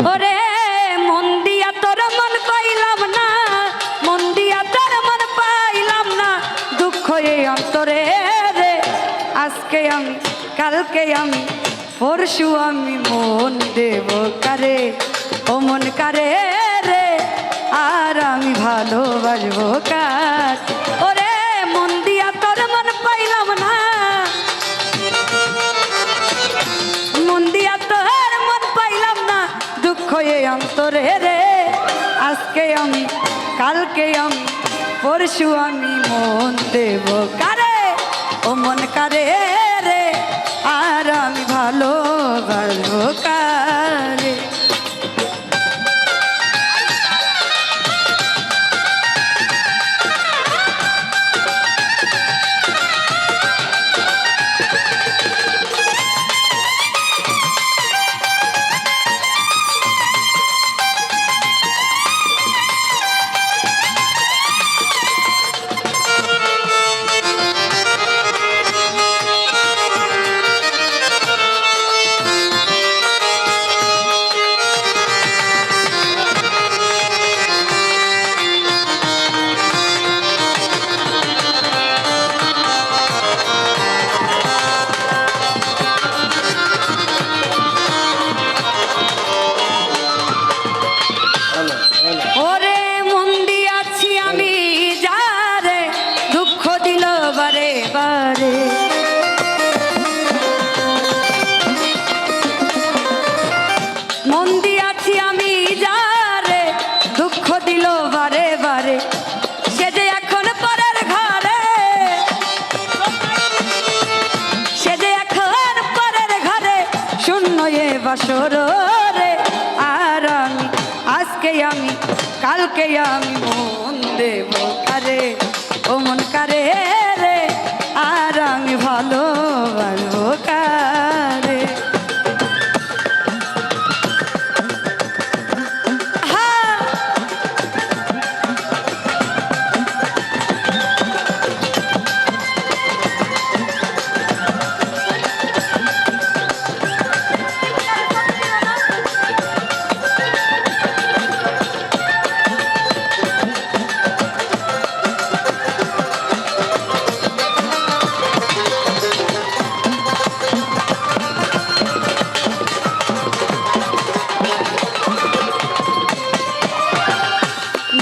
ওরে মন দিয়া তোর মন পাইলাম না, মন দিয়া তোর মন পাইলাম না, দুঃখ এই অন্তরে রে। আজকে আমি কালকে আমি পরশু আমি মন দেব কারে, ও মন কারে রে, আর আমি ভালোবাসবো কার। ওরে মন দিয়া তোর মন পাইলাম না, মন দিয়া তোর মন পাইলাম না, দুঃখ এই অন্তরে রে। আজকে আমি কালকে আমি পরশু আমি মন দেব কারে, ও মন কারে রে, আর আমি ভালোবাসবো কারে। ওরে মন দিয়াছি আমি যারে, দুঃখ দিল বারে বারে। মন দিয়াছি আমি যারে, দুঃখ দিল বারে বারে, সে যে এখন পরের ঘরে, সে যে এখন পরের ঘরে, শূন্য এ বাসর রে। আর আমি আজকে আমি কালকে আমি মন দেব কারে, ও মন কারে রে, আর আমি ভালোবাসবো কারে।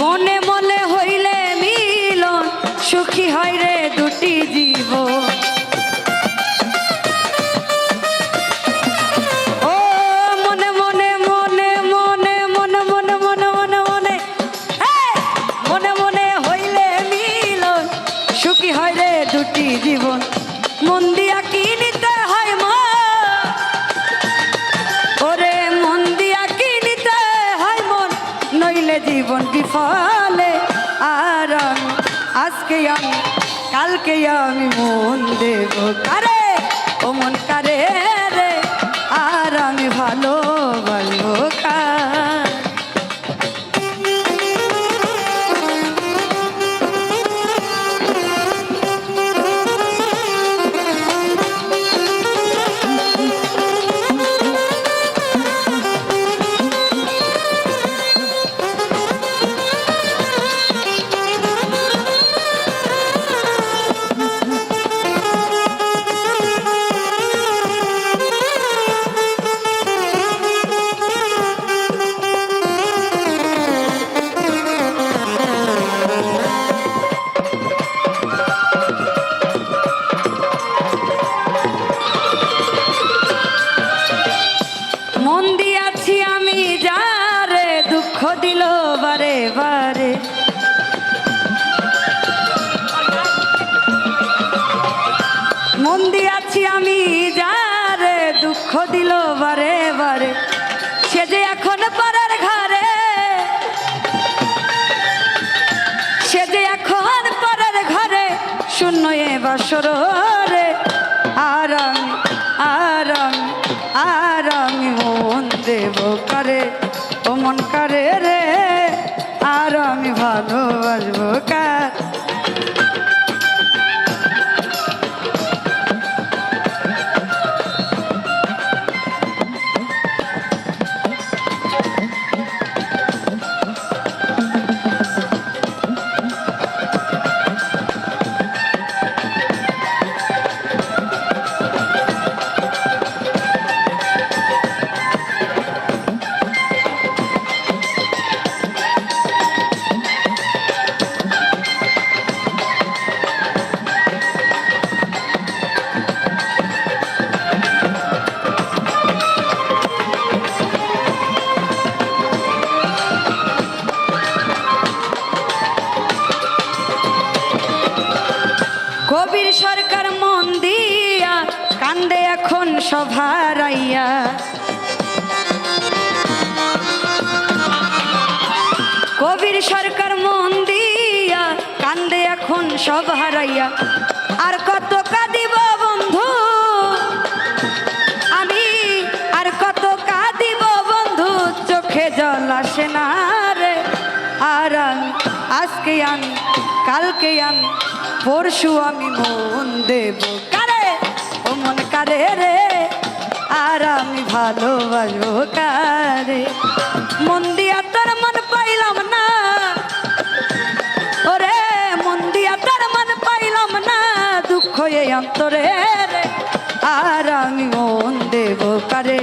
মনে মনে হইলে মিলন, সুখী হয় রে দুটি জীবন। ও মনে মনে মনে মনে মনে মনে মনে মনে মনে মনে মনে হইলে মিলন, সুখী হয় রে দুটি জীবন। মন দিয়া কি নিতে হয় মা, ওরে মন দিয়া কি নিতে হয় মন, নইলে জীবন বিফলে। আর আমি আজকে আমি কালকে আমি মন দেব কারে, ও মন কারে রে, আর আমি ভালোবাসবো কার। মন দিয়াছি আমি যারে, দুঃখ দিল বারে বারে। মন দিয়াছি আমি যারে, দুঃখ দিল বারে বারে, সে যে এখন পরের ঘরে, সে যে এখন পরের ঘরে, শূন্য এ বাসর রে। আর আমি আর আমি আর আমি মন দেব কারে, ও মন কারে রে, আর আমি ভালোবাসবো কার। ফকির সরকার মন দিয়া কান্দে এখন সব হারাইয়া আর কত কাঁদিব বন্ধু আমি আর কত কাঁদিব বন্ধু চোখে জল আসে না রে আর আমি আজকে আমি কালকে আমি পরশু আমি মন দেব কারে ও মন কারে রে আর আমি ভালোবাসবো কারে মন দিয়া তোর মন পাইলাম না ওরে মন দিয়া তোর মন পাইলাম না দুঃখ এই অন্তরে রে আর আমি মন দেব কারে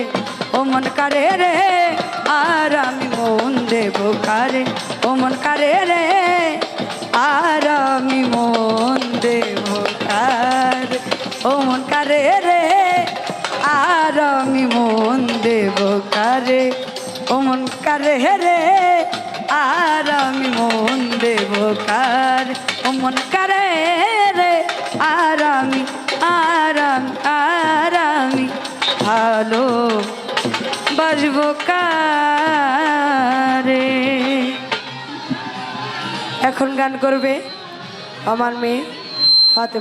ও মন কারে রে আর আমি মন দেব কারে ও মন কারে রে আর আমি মন দেব কারে ও মন কারে রে আর আমি মন দেব কারে ও মন কারে রে আর আমি মন দেব কারে ও মন কারে রে আর আমি ভালো বাসবো কারে। এখন গান করবে আমার মেয়ে